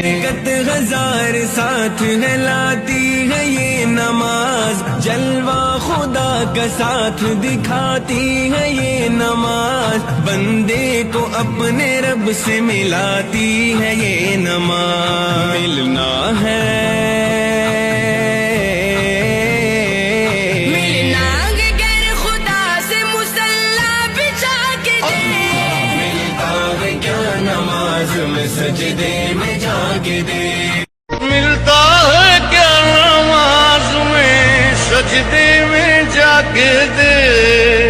کت ہزار ساتھ ہے لاتی ہے یہ نماز، جلوہ خدا کا ساتھ دکھاتی ہے یہ نماز، بندے کو اپنے رب سے ملاتی ہے یہ نماز۔ ملنا ہے سجدے میں جاگے دے، ملتا ہے کیا نماز میں سجدے میں جاگے دے۔